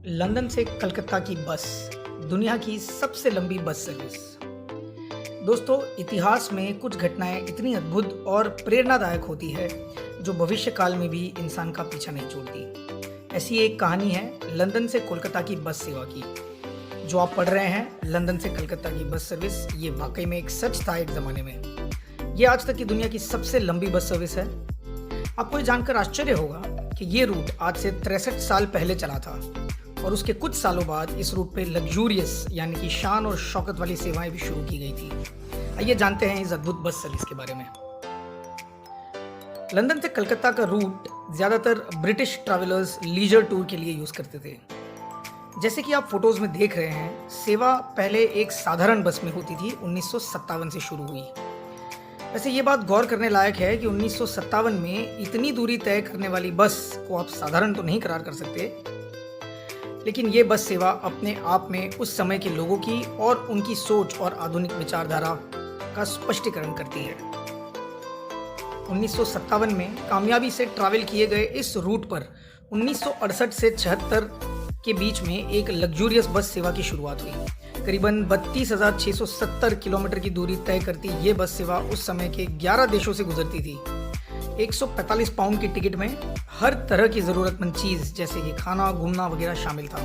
London से कलकत्ता की बस दुनिया की सबसे लंबी बस सर्विस। दोस्तों, इतिहास में कुछ घटनाएं इतनी अद्भुत और प्रेरणादायक होती है जो भविष्य काल में भी इंसान का पीछा नहीं छोड़ती। ऐसी एक कहानी है लंदन से कोलकाता की बस सेवा की। जो आप पढ़ रहे हैं लंदन से कलकत्ता की बस सर्विस, ये वाकई में एक सच था एक ज़माने में। ये आज तक की दुनिया की सबसे लंबी बस सर्विस है। आपको ये जानकर आश्चर्य होगा कि ये रूट आज से 63 साल पहले चला था और उसके कुछ सालों बाद इस रूट पे लग्जूरियस यानी कि शान और शौकत वाली सेवाएं भी शुरू की गई थी। आइए जानते हैं इस अद्भुत बस सर्विस के बारे में। लंदन से कलकत्ता का रूट ज़्यादातर ब्रिटिश ट्रैवलर्स लीजर टूर के लिए यूज़ करते थे। जैसे कि आप फोटोज़ में देख रहे हैं, सेवा पहले एक साधारण बस में होती थी। 1957 से शुरू हुई। वैसे ये बात गौर करने लायक है कि 1957 में इतनी दूरी तय करने वाली बस को आप साधारण तो नहीं करार कर सकते, लेकिन ये बस सेवा अपने आप में उस समय के लोगों की और उनकी सोच और आधुनिक विचारधारा का स्पष्टीकरण करती है। 1957 में कामयाबी से ट्रैवल किए गए इस रूट पर 1968 से 76 के बीच में एक लग्जूरियस बस सेवा की शुरुआत हुई। करीबन 32,670 किलोमीटर की दूरी तय करती ये बस सेवा उस समय के 11 देशों से गुजरती थी। 145 पाउंड की टिकट में हर तरह की ज़रूरतमंद चीज़ जैसे कि खाना, घूमना वगैरह शामिल था।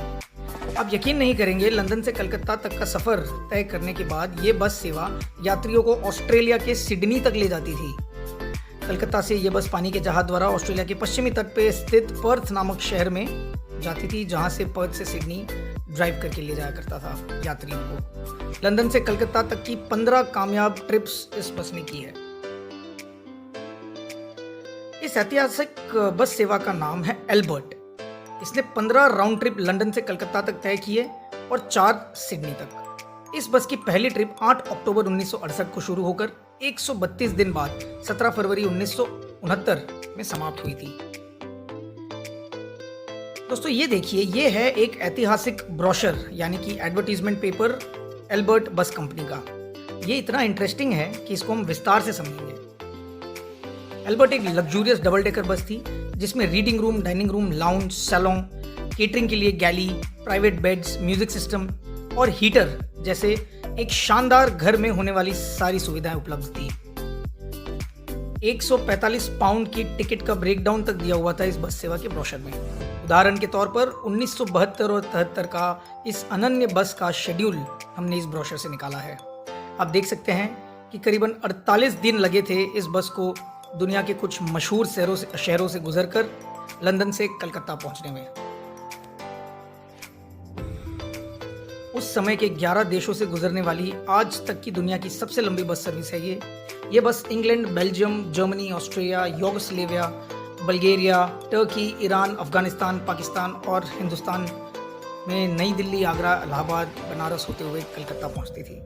आप यकीन नहीं करेंगे, लंदन से कलकत्ता तक का सफ़र तय करने के बाद ये बस सेवा यात्रियों को ऑस्ट्रेलिया के सिडनी तक ले जाती थी। कलकत्ता से ये बस पानी के जहाज द्वारा ऑस्ट्रेलिया के पश्चिमी तट पर स्थित पर्थ नामक शहर में जाती थी, जहाँ से पर्थ से सिडनी ड्राइव करके ले जाया करता था यात्रियों को। लंदन से कलकत्ता तक की 15 कामयाब ट्रिप्स इस बस ने की है। इस ऐतिहासिक बस सेवा का नाम है एल्बर्ट। इसने 15 राउंड ट्रिप लंदन से कलकत्ता तक तय किए और 4 सिडनी तक। इस बस की पहली ट्रिप 8 अक्टूबर 1968 को शुरू होकर 132 दिन बाद 17 फरवरी 1969 में समाप्त हुई थी। दोस्तों, ये देखिए, ये है एक ऐतिहासिक ब्रोशर यानी कि एडवर्टीजमेंट पेपर एल्बर्ट बस कंपनी का। ये इतना इंटरेस्टिंग है कि इसको हम विस्तार से समझेंगे। एल्बर्ट एक लग्जूरियस डबल डेकर बस थी जिसमें reading room, dining room, lounge, saloon, catering के लिए galley, private beds, music system और हीटर जैसे एक शानदार घर में होने वाली सारी सुविधाएं उपलब्ध थी। 145 पाउंड की टिकट का ब्रेकडाउन तक दिया हुआ था इस बस सेवा के ब्रोशर में। उदाहरण के तौर पर 1972 और 73 का इस अनन्य बस का शेड्यूल हमने इस ब्रोशर से निकाला है। आप देख सकते हैं कि करीबन 48 दिन लगे थे इस बस को दुनिया के कुछ मशहूर शहरों से गुजरकर लंदन से कलकत्ता पहुंचने में। उस समय के 11 देशों से गुजरने वाली आज तक की दुनिया की सबसे लंबी बस सर्विस है ये बस England, Belgium, Germany, Austria, Yugoslavia, Bulgaria, Turkey, Iran, Afghanistan, Pakistan और हिंदुस्तान में नई दिल्ली, आगरा, इलाहाबाद, बनारस होते हुए कलकत्ता पहुंचती थी।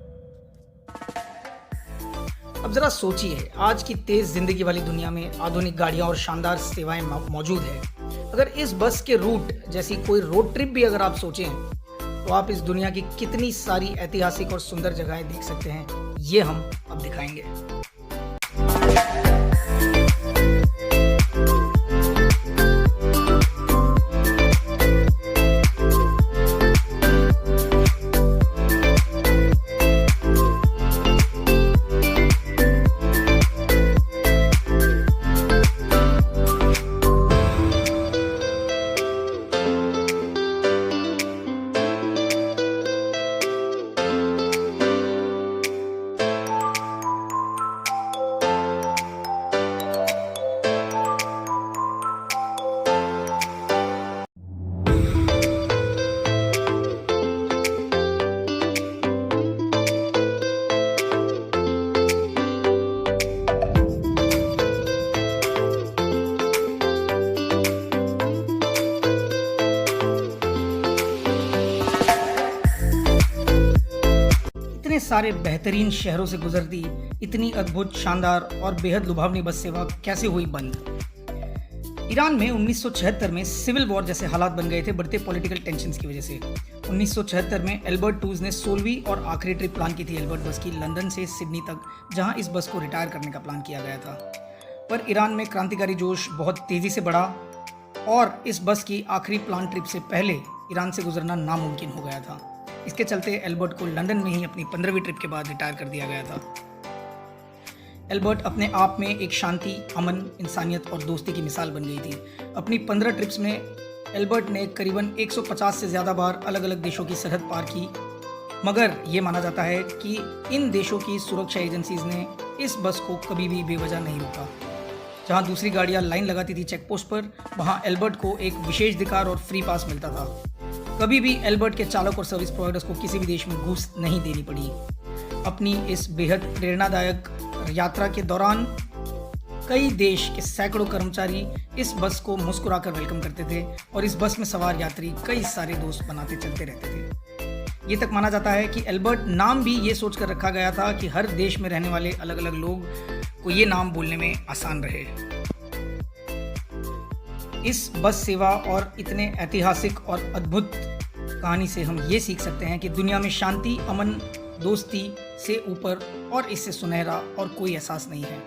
अब जरा सोचिए, आज की तेज जिंदगी वाली दुनिया में आधुनिक गाड़ियां और शानदार सेवाएं मौजूद है। अगर इस बस के रूट जैसी कोई रोड ट्रिप भी अगर आप सोचें तो आप इस दुनिया की कितनी सारी ऐतिहासिक और सुंदर जगहें देख सकते हैं, ये हम अब दिखाएंगे। इतने सारे बेहतरीन शहरों से गुजरती इतनी अद्भुत, शानदार और बेहद लुभावनी बस सेवा कैसे हुई बंद? ईरान में 1976 में सिविल वॉर जैसे हालात बन गए थे बढ़ते पॉलिटिकल टेंशन्स की वजह से। 1976 में एल्बर्ट टूज ने 16वीं और आखिरी ट्रिप प्लान की थी एल्बर्ट बस की लंदन से सिडनी तक, जहां इस बस को रिटायर करने का प्लान किया गया था। पर ईरान में क्रांतिकारी जोश बहुत तेज़ी से बढ़ा और इस बस की आखिरी प्लान ट्रिप से पहले ईरान से गुजरना नामुमकिन हो गया था। इसके चलते एल्बर्ट को लंदन में ही अपनी 15वीं ट्रिप के बाद रिटायर कर दिया गया था। एल्बर्ट अपने आप में एक शांति, अमन, इंसानियत और दोस्ती की मिसाल बन गई थी। अपनी 15 ट्रिप्स में एल्बर्ट ने करीबन 150 से ज़्यादा बार अलग अलग देशों की सरहद पार की, मगर ये माना जाता है कि इन देशों की सुरक्षा एजेंसीज ने इस बस को कभी भी बेवजह नहीं रोका। जहां दूसरी गाड़ियां लाइन लगाती थी चेक पोस्ट पर, वहां एल्बर्ट को एक विशेष अधिकार और फ्री पास मिलता था। कभी भी एल्बर्ट के चालक और सर्विस प्रोवाइडर्स को किसी भी देश में घूस नहीं देनी पड़ी। अपनी इस बेहद प्रेरणादायक यात्रा के दौरान कई देश के सैकड़ों कर्मचारी इस बस को मुस्कुराकर वेलकम करते थे और इस बस में सवार यात्री कई सारे दोस्त बनाते चलते रहते थे। ये तक माना जाता है कि एल्बर्ट नाम भी ये सोचकर रखा गया था कि हर देश में रहने वाले अलग अलग लोग को ये नाम बोलने में आसान रहे। इस बस सेवा और इतने ऐतिहासिक और अद्भुत कहानी से हम ये सीख सकते हैं कि दुनिया में शांति, अमन, दोस्ती से ऊपर और इससे सुनहरा और कोई एहसास नहीं है।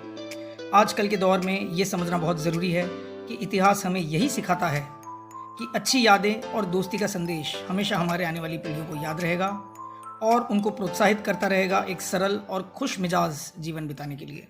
आजकल के दौर में ये समझना बहुत ज़रूरी है कि इतिहास हमें यही सिखाता है कि अच्छी यादें और दोस्ती का संदेश हमेशा हमारे आने वाली पीढ़ियों को याद रहेगा और उनको प्रोत्साहित करता रहेगा एक सरल और खुश मिजाज जीवन बिताने के लिए।